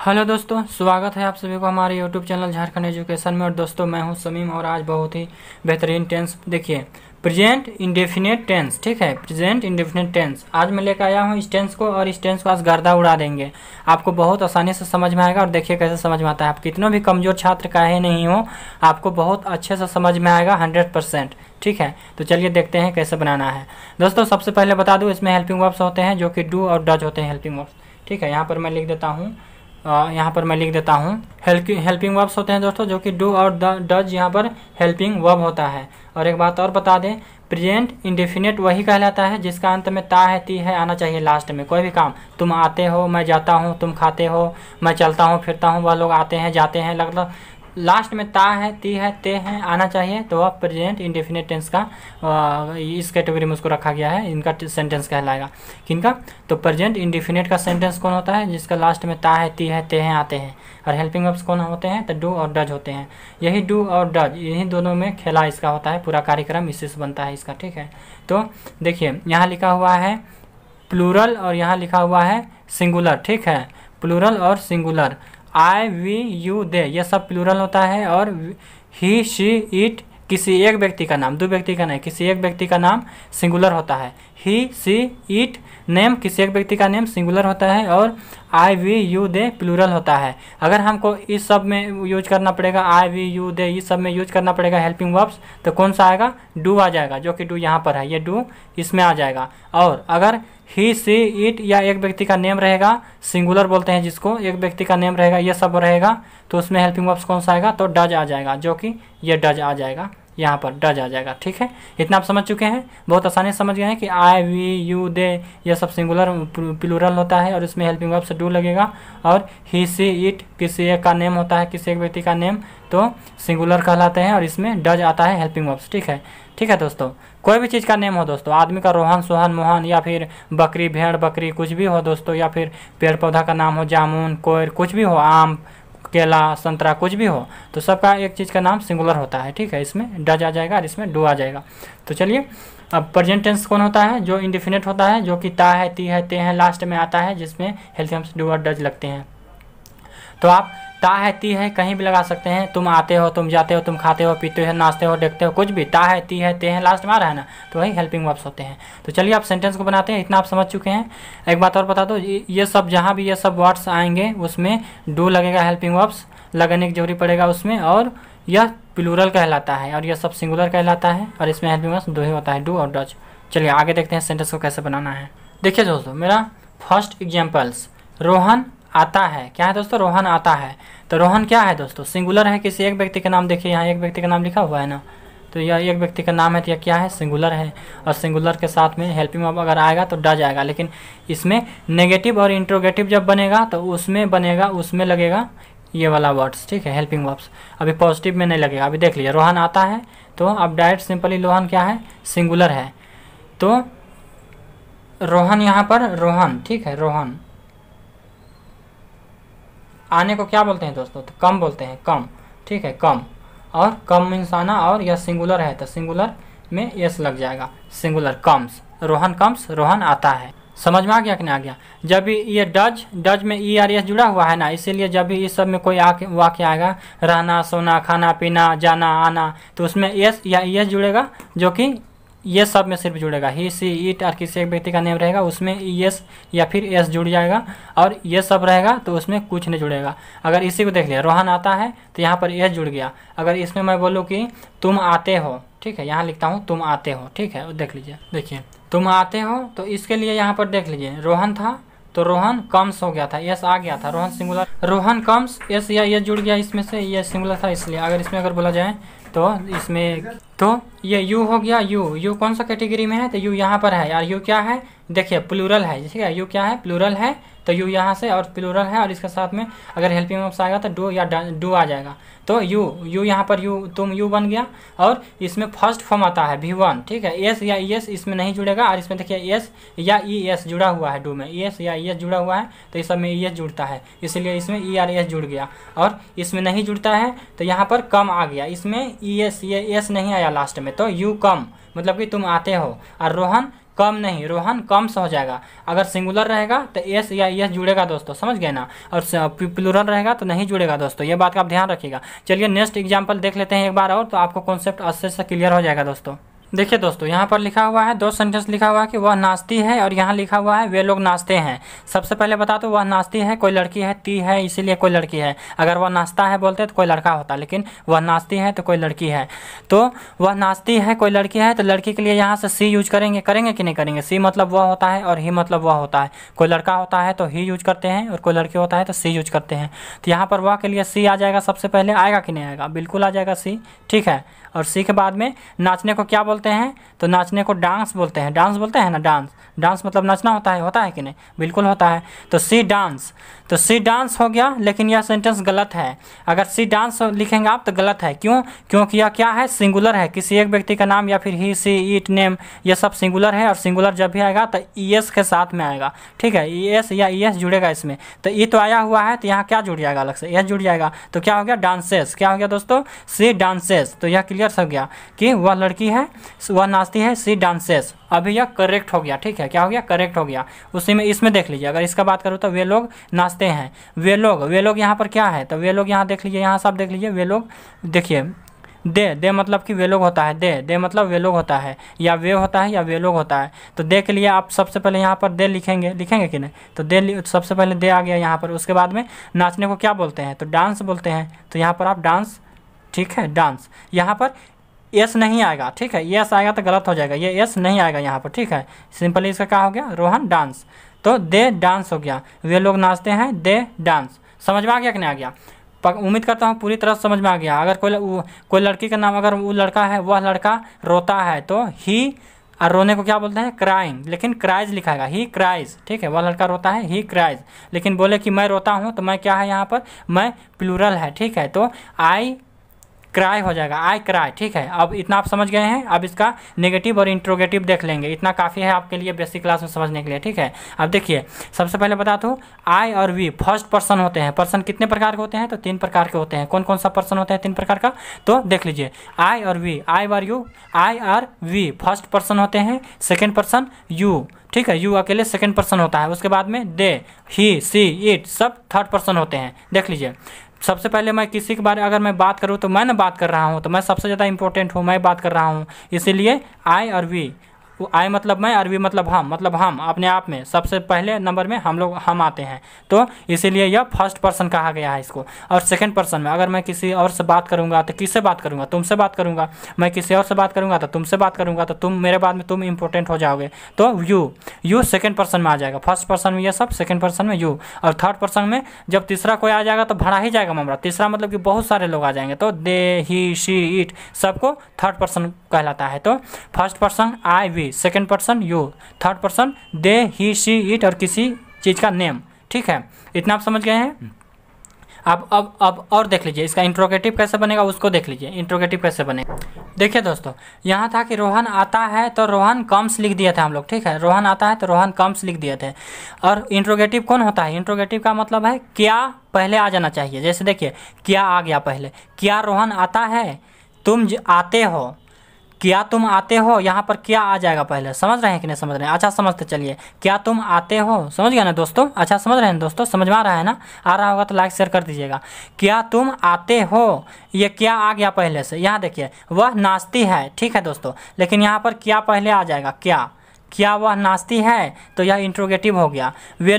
Hello दोस्तों, स्वागत है आप सभी को हमारे यूट्यूब चैनल झारखंड एजुकेशन में। और दोस्तों मैं हूं समीम और आज बहुत ही बेहतरीन टेंस देखिए, प्रेजेंट इंडेफिनिट टेंस। ठीक है, प्रेजेंट इंडेफिनिट टेंस आज मैं लेकर आया हूं इस टेंस को, और इस टेंस को आज गर्दा उड़ा देंगे। आपको बहुत आसानी से समझ में आएगा। और देखिए कैसे समझ में आता है। आप कितनों भी कमजोर छात्र काहे नहीं हो, आपको बहुत अच्छे से समझ में आएगा 100%। ठीक है, तो चलिए देखते हैं कैसे बनाना है। दोस्तों सबसे पहले बता दूँ, इसमें हेल्पिंग वर्ब्स होते हैं जो कि डू और डज होते हैं हेल्पिंग वर्ब्स। ठीक है, यहाँ पर मैं लिख देता हूँ हेल्पिंग वर्ब्स होते हैं दोस्तों, जो कि डू और डज यहाँ पर हेल्पिंग वर्ब होता है। और एक बात और बता दें, प्रेजेंट इंडेफिनिट वही कहलाता है जिसका अंत में ता है ती है आना चाहिए लास्ट में। कोई भी काम, तुम आते हो, मैं जाता हूँ, तुम खाते हो, मैं चलता हूँ फिरता हूँ, वह लोग आते हैं जाते हैं, लगभग लास्ट में ता है ती है ते हैं आना चाहिए, तो वह प्रेजेंट इंडेफिनिट टेंस का इस कैटेगरी में उसको रखा गया है। इनका सेंटेंस कहलाएगा किनका, तो प्रेजेंट इंडेफिनिट का सेंटेंस कौन होता है जिसका लास्ट में ता है ती है ते हैं आते हैं। और हेल्पिंग वर्ब्स कौन होते हैं, तो डू और डज होते हैं। यही डू और डज, यही दोनों में खेला इसका होता है, पूरा कार्यक्रम इसी से बनता है इसका। ठीक है, तो देखिए यहाँ लिखा हुआ है प्लूरल और यहाँ लिखा हुआ है सिंगुलर। ठीक है, प्लूरल और singular, I we you they ये सब प्लूरल होता है। और ही शी इट किसी एक व्यक्ति का नाम, दो व्यक्ति का नहीं, किसी एक व्यक्ति का नाम सिंगुलर होता है। ही सी इट नेम किसी एक व्यक्ति का नेम सिंगुलर होता है। और आई वी यू दे प्लूरल होता है। अगर हमको इस सब में यूज करना पड़ेगा, आई वी यू दे इस सब में यूज करना पड़ेगा हेल्पिंग वर्ब्स, तो कौन सा आएगा, डू आ जाएगा, जो कि डू यहाँ पर है, ये डू इसमें आ जाएगा। और अगर ही सी इट या एक व्यक्ति का नेम रहेगा, सिंगुलर बोलते हैं जिसको, एक व्यक्ति का नेम रहेगा, ये सब रहेगा, तो उसमें हेल्पिंग वर्ब्स कौन सा आएगा, तो डज आ जाएगा, जो कि ये डज आ जाएगा, यहाँ पर डज आ जाएगा। ठीक है, इतना आप समझ चुके हैं, बहुत आसानी से समझ गए हैं कि आई वी यू दे ये सब सिंगुलर प्लूरल होता है और इसमें हेल्पिंग वर्ब से डू लगेगा। और ही सी इट किसी एक का नेम होता है, किसी एक व्यक्ति का नेम, तो सिंगुलर कहलाते हैं और इसमें डज आता है हेल्पिंग वर्ब्स। ठीक है, ठीक है दोस्तों, कोई भी चीज़ का नेम हो दोस्तों, आदमी का रोहन सोहन मोहन, या फिर बकरी भेड़ बकरी कुछ भी हो दोस्तों, या फिर पेड़ पौधा का नाम हो जामुन कोयर कुछ भी हो, आम केला संतरा कुछ भी हो, तो सबका एक चीज़ का नाम सिंगुलर होता है। ठीक है, इसमें डज आ जाएगा और इसमें डू आ जाएगा। तो चलिए, अब प्रेजेंट टेंस कौन होता है, जो इंडेफिनिट होता है, जो कि ता है ती है ते हैं लास्ट में आता है, जिसमें हेल्पिंग वर्ब्स डू और डज लगते हैं। तो आप ता है ती है कहीं भी लगा सकते हैं, तुम आते हो, तुम जाते हो, तुम खाते हो, पीते हो, नाचते हो, देखते हो, कुछ भी, ता है ती है ते हैं लास्ट में आ रहा है ना, तो वही हेल्पिंग वर्ब्स होते हैं। तो चलिए आप सेंटेंस को बनाते हैं, इतना आप समझ चुके हैं। एक बात और बता दो, ये सब जहाँ भी ये सब वर्ड्स आएंगे उसमें डू लगेगा, हेल्पिंग वर्ब्स लगने की जरूरी पड़ेगा उसमें, और यह प्लूरल कहलाता है और यह सब सिंगुलर कहलाता है, और इसमें हेल्पिंग वर्ब्स दो ही होता है, डू और डज। चलिए आगे देखते हैं सेंटेंस को कैसे बनाना है। देखिए दोस्तों, मेरा फर्स्ट एग्जाम्पल्स, रोहन आता है, क्या है दोस्तों, रोहन आता है। तो रोहन क्या है दोस्तों, सिंगुलर है, किसी एक व्यक्ति का नाम। देखिए यहाँ एक व्यक्ति का नाम लिखा हुआ है ना, तो यह एक व्यक्ति का नाम है, तो यह क्या है, सिंगुलर है। और सिंगुलर के साथ में हेल्पिंग वर्ब अगर आएगा तो डज आएगा, लेकिन इसमें नेगेटिव और इंट्रोगेटिव जब बनेगा तो उसमें लगेगा ये वाला वर्ड्स। ठीक है, हेल्पिंग वर्ब्स। अभी पॉजिटिव में नहीं लगेगा। अभी देख लीजिए, रोहन आता है, तो अब डायरेक्ट सिंपली रोहन क्या है, सिंगुलर है, तो रोहन यहाँ पर रोहन। ठीक है, रोहन आने को क्या बोलते हैं दोस्तों, तो कम बोलते हैं, कम। ठीक है, कम, और कम मीन्स आना, और यह सिंगुलर है तो सिंगुलर में यस लग जाएगा, singular comes, Rohan comes, Rohan आता है। समझ में आ गया कि नहीं आ गया। जब भी ये डज में ई आर एस जुड़ा हुआ है ना, इसीलिए जब भी इस सब में कोई वाक्य आएगा, रहना सोना खाना पीना जाना आना, तो उसमें एस या एस जुड़ेगा, जो कि ये सब में सिर्फ जुड़ेगा। ही सी इट और किसी एक व्यक्ति का नेम रहेगा, उसमें एस या फिर एस जुड़ जाएगा, और ये सब रहेगा तो उसमें कुछ नहीं जुड़ेगा। अगर इसी को देख लिया, रोहन आता है, तो यहाँ पर एस जुड़ गया। अगर इसमें मैं बोलूँ कि तुम आते हो, ठीक है, यहाँ लिखता हूँ तुम आते हो। ठीक है, देख लीजिए, देखिए तुम आते हो, तो इसके लिए यहाँ पर देख लीजिए, रोहन था तो रोहन कम्स हो गया था, एस आ गया था, Rohan singular, Rohan comes, S या ये जुड़ गया इसमें से, ये सिंगुलर था इसलिए। अगर इसमें अगर बोला जाए तो इसमें, तो ये यू हो गया, यू कौन सा कैटेगरी में है, तो यू यहाँ पर है यार। यू क्या है, देखिए प्लूरल है, ठीक है, यू क्या है, प्लूरल है, तो यू यहाँ से और प्लूरल है, और इसके साथ में अगर हेल्पिंग वर्ब्स आएगा तो डू या डू आ जाएगा। तो यू यहाँ पर यू, तुम यू बन गया, और इसमें फर्स्ट फॉर्म आता है V1। ठीक है, एस या एस इसमें नहीं जुड़ेगा, और इसमें देखिए एस या ई एस जुड़ा हुआ है, डू में एस या एस जुड़ा हुआ है, तो इस सब में एस जुड़ता है, इसलिए इसमें ई आर एस जुड़ गया। और इसमें नहीं जुड़ता है तो यहाँ पर कम आ गया, इसमें ई एस ये एस नहीं आया लास्ट में, तो यू कम, मतलब कि तुम आते हो। और रोहन कम नहीं, रोहन कम से हो जाएगा। अगर सिंगुलर रहेगा तो एस या एस जुड़ेगा दोस्तों, समझ गए ना, और प्लूरल रहेगा तो नहीं जुड़ेगा दोस्तों, ये बात का आप ध्यान रखिएगा। चलिए नेक्स्ट एग्जाम्पल देख लेते हैं एक बार और, तो आपको कॉन्सेप्ट अच्छे से क्लियर हो जाएगा दोस्तों। देखिए दोस्तों, यहाँ पर लिखा हुआ है, 2 सेंटेंस लिखा हुआ है कि वह नाचती है, और यहाँ लिखा हुआ है वे लोग नाचते हैं। सबसे पहले बता दो, वह नाचती है कोई लड़की है, ती है इसीलिए कोई लड़की है। अगर वह नाचता है बोलते तो कोई लड़का होता, लेकिन वह नाचती है तो कोई लड़की है। तो वह नाचती है कोई लड़की है, तो लड़की के लिए यहाँ से सी यूज करेंगे कि नहीं करेंगे? सी मतलब वह होता है और ही मतलब वह होता है। कोई लड़का होता है तो ही यूज करते हैं, और कोई लड़की होता है तो सी यूज करते हैं। तो यहाँ पर वह के लिए सी आ जाएगा, सबसे पहले आएगा कि नहीं आएगा? बिल्कुल आ जाएगा सी, ठीक है। और सी के बाद में नाचने को क्या बोलते हैं? तो नाचने को डांस बोलते हैं। डांस बोलते हैं ना, डांस। डांस मतलब नाचना होता है कि नहीं? बिल्कुल होता है। तो सी डांस, तो सी डांस हो गया, लेकिन यह सेंटेंस गलत है। अगर सी डांस लिखेंगे आप तो गलत है। क्यों? क्योंकि यह क्या है? सिंगुलर है। किसी एक व्यक्ति का नाम या फिर ही, सी, इट, नेम, ये सब सिंगुलर है, और सिंगुलर जब भी आएगा तो ईएस के साथ में आएगा, ठीक है। ईएस या ईएस जुड़ेगा इसमें। तो ई तो आया हुआ है, तो यहाँ क्या जुड़ जाएगा? अलग से एस जुड़ जाएगा। तो क्या हो गया? डांसेस। क्या हो गया दोस्तों? सी डांसेस। तो यह क्लियर हो गया कि वह लड़की है, वह नाचती है, सी डांसेस। अभी यह करेक्ट हो गया, ठीक है। क्या हो गया? करेक्ट हो गया। उसी में इसमें देख लीजिए, अगर इसका बात करूँ तो वे लोग नाचते हैं। वे लोग यहाँ पर क्या है? तो वे लोग यहाँ देख लीजिए, यहाँ सब देख लीजिए। वे लोग देखिए, दे मतलब कि वे लोग होता है। दे मतलब वे लोग होता है, या वे होता है, या वे लोग होता है। तो दे के लिए आप सबसे पहले यहाँ पर दे लिखेंगे कि नहीं? तो दे सबसे पहले दे आ गया यहाँ पर। उसके बाद में नाचने को क्या बोलते हैं? तो डांस बोलते हैं। तो यहाँ पर आप डांस, ठीक है, डांस। यहाँ पर एस नहीं आएगा, ठीक है। एस आएगा तो गलत हो जाएगा, ये एस नहीं आएगा यहाँ पर, ठीक है। सिंपली इसका क्या हो गया? रोहन डांस। तो दे डांस हो गया। वे लोग नाचते हैं, दे डांस। समझ में आ गया कि नहीं आ गया? उम्मीद करता हूँ पूरी तरह समझ में आ गया। अगर कोई लड़की का नाम, अगर वो लड़का है, वह लड़का रोता है, तो ही, और रोने को क्या बोलते हैं? क्राइंग, लेकिन क्राइज लिखाएगा, ही क्राइज, ठीक है। वह लड़का रोता है, ही क्राइज। लेकिन बोले कि मैं रोता हूँ, तो मैं क्या है यहाँ पर? मैं प्लूरल है, ठीक है। तो आई क्राई हो जाएगा, आई क्राई, ठीक है। अब इतना आप समझ गए हैं। अब इसका नेगेटिव और इंट्रोगेटिव देख लेंगे, इतना काफ़ी है आपके लिए बेसिक क्लास में समझने के लिए, ठीक है। अब देखिए, सबसे पहले बता दूँ, आई और वी फर्स्ट पर्सन होते हैं। पर्सन कितने प्रकार के होते हैं? तो 3 प्रकार के होते हैं। कौन कौन सा पर्सन होता है 3 प्रकार का? तो देख लीजिए, आई और वी, आई और वी फर्स्ट पर्सन होते हैं। सेकेंड पर्सन यू, ठीक है, यू अकेले सेकेंड पर्सन होता है। उसके बाद में दे, ही, सी, इट सब थर्ड पर्सन होते हैं। देख लीजिए, सबसे पहले मैं किसी के बारे अगर मैं बात करूँ तो मैं ना बात कर रहा हूँ, तो मैं सबसे ज़्यादा इंपॉर्टेंट हूँ, मैं बात कर रहा हूँ। इसीलिए आई और वी, आई मतलब मैं और वी मतलब हम अपने आप में सबसे पहले नंबर में हम आते हैं। तो इसीलिए यह फर्स्ट पर्सन कहा गया है इसको। और सेकंड पर्सन में अगर मैं किसी और से बात करूंगा तो किससे बात करूंगा? तुमसे बात करूंगा। मैं किसी और से बात करूंगा तो तुमसे बात करूंगा, तो तुम मेरे बाद में तुम इंपॉर्टेंट हो जाओगे। तो यू सेकंड पर्सन में आ जाएगा। फर्स्ट पर्सन में ये सब, सेकंड पर्सन में यू, और थर्ड पर्सन में जब तीसरा कोई आ जाएगा तो भरा ही जाएगा मामला। तीसरा मतलब कि बहुत सारे लोग आ जाएंगे, तो दे, ही, शी, इट सबको थर्ड पर्सन कहलाता है। तो first person I, we, second person you, third person they, he, she, it और किसी चीज़ का नेम, ठीक है। इतना आप समझ गए हैं। अब और देख लीजिए, इसका इंट्रोगेटिव कैसे बनेगा उसको देख लीजिए। इंट्रोगेटिव कैसे बनेगा, देखिए दोस्तों, यहाँ था कि रोहन आता है तो रोहन कम्स लिख दिए थे हम लोग, ठीक है। रोहन आता है तो रोहन कम्स लिख दिए थे। और इंट्रोगेटिव कौन होता है? इंट्रोगेटिव का मतलब है क्या पहले आ जाना चाहिए। जैसे देखिए, क्या आ गया पहले, क्या रोहन आता है, तुम आते हो, क्या तुम आते हो, यहाँ पर क्या आ जाएगा पहले। समझ रहे हैं कि नहीं समझ रहे हैं? अच्छा समझते चलिए, क्या तुम आते हो, समझ गया ना दोस्तों? अच्छा समझ रहे हैं दोस्तों? समझ में आ रहा है ना? आ रहा होगा तो लाइक शेयर कर दीजिएगा। क्या तुम आते हो, ये क्या आ गया पहले से। यहाँ देखिए, वह नाचती है, ठीक है दोस्तों, लेकिन यहाँ पर क्या पहले आ जाएगा, क्या वह नाचती है, तो यह इंट्रोगेटिव हो गया। वे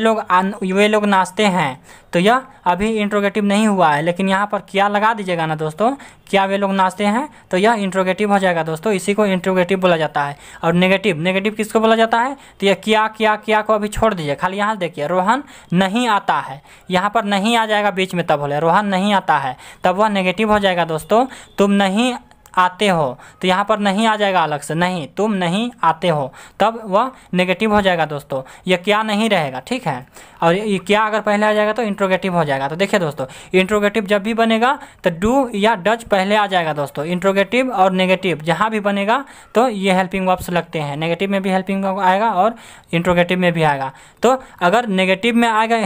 लोग नाचते हैं, तो यह अभी इंट्रोगेटिव नहीं हुआ है, लेकिन यहाँ पर क्या लगा दीजिएगा ना दोस्तों, क्या वे लोग नाचते हैं, तो यह इंट्रोगेटिव हो जाएगा दोस्तों। इसी को इंट्रोगेटिव बोला जाता है। और नेगेटिव किसको बोला जाता है? तो यह क्या को अभी छोड़ दीजिए, खाली यहाँ देखिए, रोहन नहीं आता है, यहाँ पर नहीं आ जाएगा बीच में, तब बोले रोहन नहीं आता है, तब वह नेगेटिव हो जाएगा दोस्तों। तुम नहीं आते हो, तो यहाँ पर नहीं आ जाएगा अलग से, नहीं, तुम नहीं आते हो, तब वह नेगेटिव हो जाएगा दोस्तों। यह क्या नहीं रहेगा, ठीक है। और ये क्या अगर पहले आ जाएगा तो इंट्रोगेटिव हो जाएगा। तो देखिए दोस्तों, इंट्रोगेटिव जब भी बनेगा तो डू या डज पहले आ जाएगा दोस्तों। इंट्रोगेटिव और नेगेटिव जहाँ भी बनेगा तो ये हेल्पिंग वर्ब्स लगते हैं। नेगेटिव में भी हेल्पिंग वर्ब आएगा और इंट्रोगेटिव में भी आएगा। तो अगर नेगेटिव में आएगा,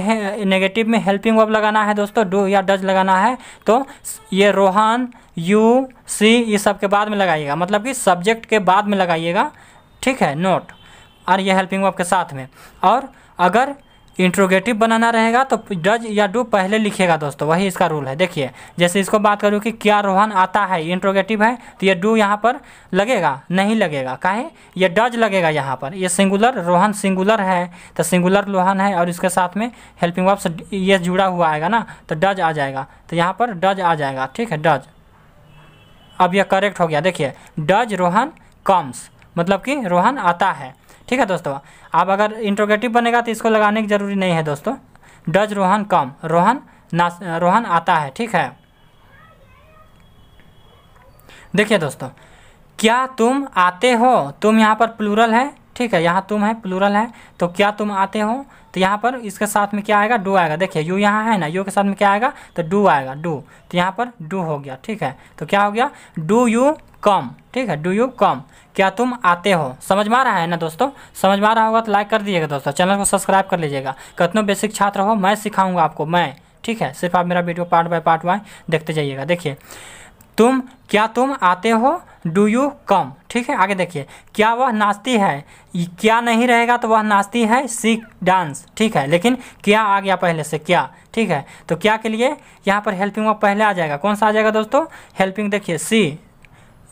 नेगेटिव में हेल्पिंग वर्ब लगाना है दोस्तों, डू या डज लगाना है, तो ये रोहन, यू, सी, ये सब के बाद में लगाइएगा, मतलब कि सब्जेक्ट के बाद में लगाइएगा, ठीक है। नोट, और ये हेल्पिंग वर्ब के साथ में। और अगर इंट्रोगेटिव बनाना रहेगा तो डज या डू पहले लिखेगा दोस्तों, वही इसका रूल है। देखिए जैसे इसको बात करूँ कि क्या रोहन आता है, इंट्रोगेटिव है तो ये डू यहाँ पर लगेगा, नहीं लगेगा, काहे, ये डज लगेगा यहाँ पर। ये सिंगुलर, रोहन सिंगुलर है तो सिंगुलर रोहन है, और इसके साथ में हेल्पिंग वर्ब से ये जुड़ा हुआ आएगा ना, तो डज आ जाएगा, तो यहाँ पर डज आ जाएगा, ठीक है, डज। अब यह करेक्ट हो गया। देखिए डज रोहन कम्स, मतलब कि रोहन आता है, ठीक है दोस्तों। अब अगर इंट्रोगेटिव बनेगा तो इसको लगाने की जरूरी नहीं है दोस्तों। डज रोहन कम, रोहन आता है, ठीक है। देखिए दोस्तों, क्या तुम आते हो, तुम यहाँ पर प्लूरल है, ठीक है, यहाँ तुम है, प्लूरल है, तो क्या तुम आते हो, तो यहाँ पर इसके साथ में क्या आएगा, डू आएगा। देखिए यू यहाँ है ना, यू के साथ में क्या आएगा, तो डू आएगा, डू, तो यहाँ पर डू हो गया, ठीक है। तो क्या हो गया, डू यू कम, ठीक है, डू यू कम, क्या तुम आते हो। समझ में आ रहा है ना दोस्तों, समझ में आ रहा होगा तो लाइक कर दीजिएगा दोस्तों, चैनल को सब्सक्राइब कर लीजिएगा। कितनों बेसिक छात्र हो, मैं सिखाऊंगा आपको, मैं, ठीक है, सिर्फ आप मेरा वीडियो पार्ट बाय पार्ट देखते जाइएगा। देखिए क्या तुम आते हो, डू यू कम, ठीक है। आगे देखिए, क्या वह नाचती है, क्या नहीं रहेगा तो वह नाचती है, सी डांस, ठीक है, लेकिन क्या आ गया पहले से, क्या, ठीक है। तो क्या के लिए यहाँ पर हेल्पिंग वर्ब पहले आ जाएगा, कौन सा आ जाएगा दोस्तों, हेल्पिंग, देखिए सी,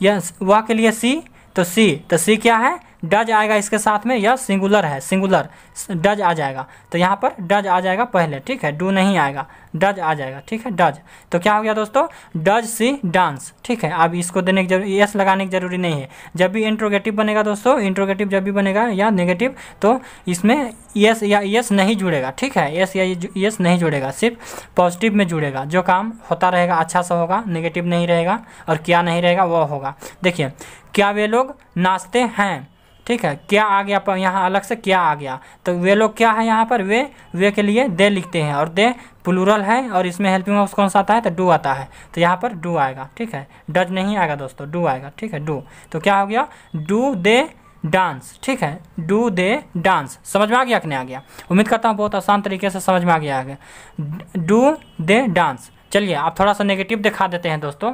यस, वह के लिए सी, तो सी क्या है, डज आएगा इसके साथ में, यह सिंगुलर है, सिंगुलर, डज आ जाएगा, तो यहाँ पर डज आ जाएगा पहले, ठीक है, डू नहीं आएगा, डज आ जाएगा, ठीक है, डज। तो क्या हो गया दोस्तों, डज सी डांस, ठीक है। अब इसको देने की जरूरी, यस लगाने की जरूरी नहीं है। जब भी इंट्रोगेटिव बनेगा दोस्तों, इंट्रोगेटिव जब भी बनेगा या नेगेटिव, तो इसमें यस या यस नहीं जुड़ेगा, ठीक है, यस या यस नहीं जुड़ेगा, सिर्फ पॉजिटिव में जुड़ेगा। जो काम होता रहेगा अच्छा सा होगा, नेगेटिव नहीं रहेगा, और क्या नहीं रहेगा वो होगा। देखिए क्या वे लोग नाचते हैं, ठीक है, क्या आ गया पर यहाँ अलग से, क्या आ गया, तो वे लोग क्या है यहाँ पर, वे के लिए दे लिखते हैं, और दे प्लूरल है, और इसमें हेल्पिंग वर्ब कौन सा आता है, तो डू आता है, तो यहाँ पर डू आएगा, ठीक है, डज नहीं आएगा दोस्तों, डू आएगा, ठीक है, डू। तो क्या हो गया, डू दे डांस, ठीक है, डू दे डांस। समझ में आ गया कि नहीं आ गया, उम्मीद करता हूँ बहुत आसान तरीके से समझ में आ गया। Do they dance. चलिए आप थोड़ा सा नेगेटिव दिखा देते हैं दोस्तों,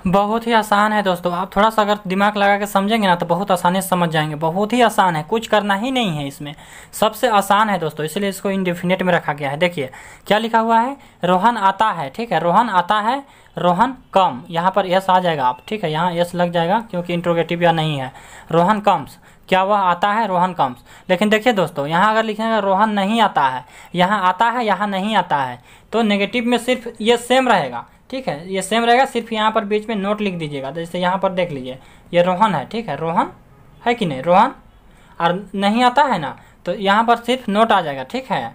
बहुत ही आसान है दोस्तों, आप थोड़ा सा अगर दिमाग लगा के समझेंगे ना तो बहुत आसानी से समझ जाएंगे। बहुत ही आसान है, कुछ करना ही नहीं है, इसमें सबसे आसान है दोस्तों, इसलिए इसको इंडेफिनिट में रखा गया है। देखिए क्या लिखा हुआ है, रोहन आता है, ठीक है, रोहन आता है, रोहन कम, यहाँ पर यस आ जाएगा आप, ठीक है, यहाँ यस लग जाएगा क्योंकि इंट्रोगेटिव या नहीं है। रोहन कम्स, क्या वह आता है, रोहन कम्स। लेकिन देखिए दोस्तों, यहाँ अगर लिखेगा रोहन नहीं आता है, यहाँ आता है, यहाँ नहीं आता है, तो नेगेटिव में सिर्फ ये सेम रहेगा, ठीक है, ये सेम रहेगा, सिर्फ यहाँ पर बीच में नोट लिख दीजिएगा। जैसे यहाँ पर देख लीजिए, ये रोहन है, ठीक है, रोहन है कि नहीं, रोहन, और नहीं आता है ना, तो यहाँ पर सिर्फ नोट आ जाएगा, ठीक है।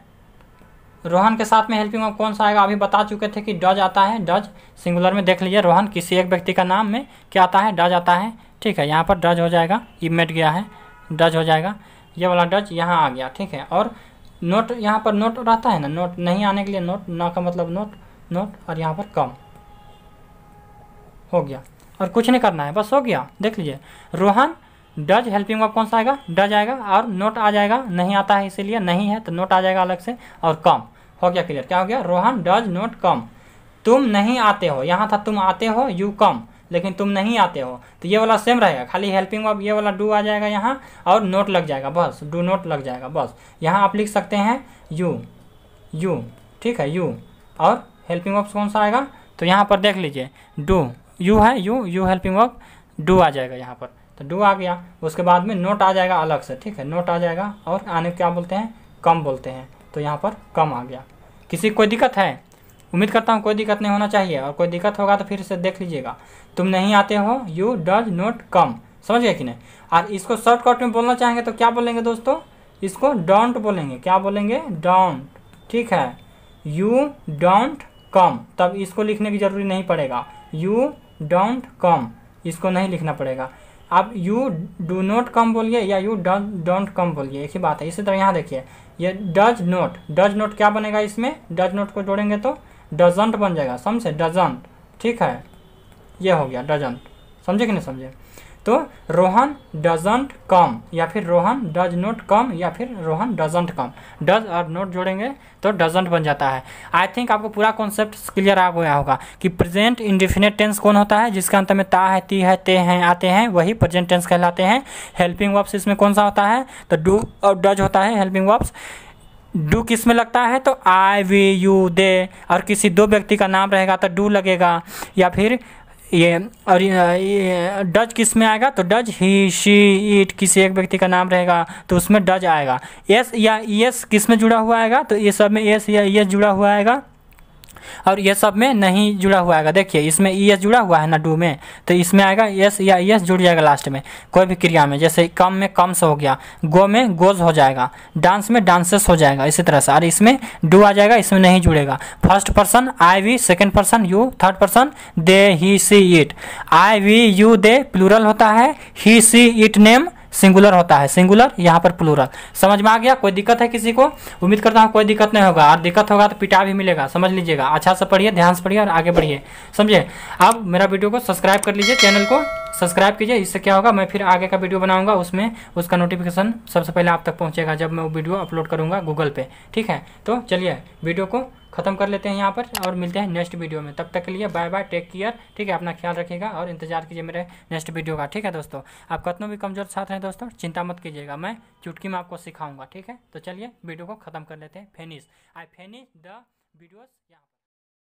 रोहन के साथ में हेल्पिंग वर्ब कौन सा आएगा, अभी बता चुके थे कि डज आता है, डज सिंगुलर में देख लीजिए, रोहन किसी एक व्यक्ति का नाम में क्या आता है, डज आता है, ठीक है, यहाँ पर डज हो जाएगा, ये मिट गया है, डज हो जाएगा, ये वाला डज यहाँ आ गया, ठीक है। और नोट, यहाँ पर नोट रहता है ना, नोट नहीं आने के लिए नोट, ना का मतलब नोट, नोट, और यहाँ पर कम हो गया, और कुछ नहीं करना है, बस हो गया। देख लीजिए, रोहन डज, हेल्पिंग वर्ब कौन सा आएगा, डज आएगा, और नोट आ जाएगा, नहीं आता है इसीलिए, नहीं है तो नोट आ जाएगा अलग से, और कम हो गया, क्लियर। क्या हो गया, रोहन डज नोट कम। तुम नहीं आते हो, यहाँ था तुम आते हो, यू कम, लेकिन तुम नहीं आते हो, तो ये वाला सेम रहेगा, खाली हेल्पिंग वर्ब ये वाला डू आ जाएगा यहाँ, और नोट लग जाएगा, बस डू नोट लग जाएगा, बस। यहाँ आप लिख सकते हैं यू, ठीक है, यू, और हेल्पिंग वर्ब कौन सा आएगा, तो यहाँ पर देख लीजिए, डू, यू है, यू हेल्पिंग वर्ब, डू आ जाएगा यहाँ पर, तो डू आ गया, उसके बाद में नोट आ जाएगा अलग से, ठीक है, नोट आ जाएगा, और आने क्या बोलते हैं, कम बोलते हैं, तो यहाँ पर कम आ गया। किसी कोई दिक्कत है, उम्मीद करता हूँ कोई दिक्कत नहीं होना चाहिए, और कोई दिक्कत होगा तो फिर से देख लीजिएगा। तुम नहीं आते हो, यू डज नोट कम, समझ गए कि नहीं। और इसको शॉर्टकट में बोलना चाहेंगे तो क्या बोलेंगे दोस्तों, इसको डोंट बोलेंगे, क्या बोलेंगे, डोंट, ठीक है, यू डोंट कम, तब इसको लिखने की जरूरी नहीं पड़ेगा, यू डोंट कम, इसको नहीं लिखना पड़ेगा। आप यू डू नॉट कम बोलिए या यू डोंट कम बोलिए, एक ही बात है। इसी तरह यहाँ देखिए, ये डज नोट क्या बनेगा, इसमें डज नोट को जोड़ेंगे तो डजंट बन जाएगा, समझे, डजंट, ठीक है, ये हो गया डजंट, समझे कि नहीं समझे। तो रोहन डजंट कम, या फिर रोहन डज नॉट कम, या फिर रोहन डजंट कम। डज और नॉट जोड़ेंगे तो डजंट बन जाता है। आई थिंक आपको पूरा कॉन्सेप्ट क्लियर आ गया होगा कि प्रेजेंट इंडेफिनिट टेंस कौन होता है, जिसका अंत में ता है, ती है, ते हैं, आते हैं, वही प्रेजेंट टेंस कहलाते हैं। हेल्पिंग वर्ब्स इसमें कौन सा होता है, तो डू और डज होता है हेल्पिंग वर्ब्स। डू किस में लगता है, तो आई, वी, यू, दे, और किसी दो व्यक्ति का नाम रहेगा तो डू लगेगा। या फिर ये और ये डज किस में आएगा, तो डज, ही, शी, इट, किसी एक व्यक्ति का नाम रहेगा तो उसमें डज आएगा। यस या यस किस में जुड़ा हुआ आएगा, तो ये सब में यस या यस जुड़ा हुआ आएगा, और ये सब में नहीं जुड़ा हुआ आएगा। देखिए इसमें एस जुड़ा हुआ है ना डू में, तो इसमें आएगा यस या यस जुड़ जाएगा लास्ट में कोई भी क्रिया में। जैसे कम में कम्स हो गया, गो में गोज हो जाएगा, डांस में डांसेस हो जाएगा, इसी तरह से। और इसमें डू आ जाएगा, इसमें नहीं जुड़ेगा। First person I, we, second person you, third person they, he, she, it. I, we, you, they plural होता है, he, she, it name singular होता है, सिंगुलर यहाँ पर प्लूरल। समझ में आ गया? कोई दिक्कत है किसी को? उम्मीद करता हूँ कोई दिक्कत नहीं होगा, और दिक्कत होगा तो पिटा भी मिलेगा, समझ लीजिएगा। अच्छा से पढ़िए, ध्यान से पढ़िए और आगे बढ़िए, समझे। अब मेरा वीडियो को सब्सक्राइब कर लीजिए, चैनल को सब्सक्राइब कीजिए। इससे क्या होगा, मैं फिर आगे का वीडियो बनाऊंगा, उसमें उसका नोटिफिकेशन सबसे पहले आप तक पहुँचेगा जब मैं वो वीडियो अपलोड करूँगा गूगल पे, ठीक है। तो चलिए वीडियो को खत्म कर लेते हैं यहाँ पर, और मिलते हैं नेक्स्ट वीडियो में। तब तक के लिए बाय बाय, टेक केयर, ठीक है। अपना ख्याल रखिएगा और इंतजार कीजिए मेरे नेक्स्ट वीडियो का, ठीक है दोस्तों। आप कितनों भी कमजोर साथ हैं दोस्तों, चिंता मत कीजिएगा, मैं चुटकी में आपको सिखाऊंगा, ठीक है। तो चलिए वीडियो को खत्म कर लेते हैं। Finish, I finish the videos.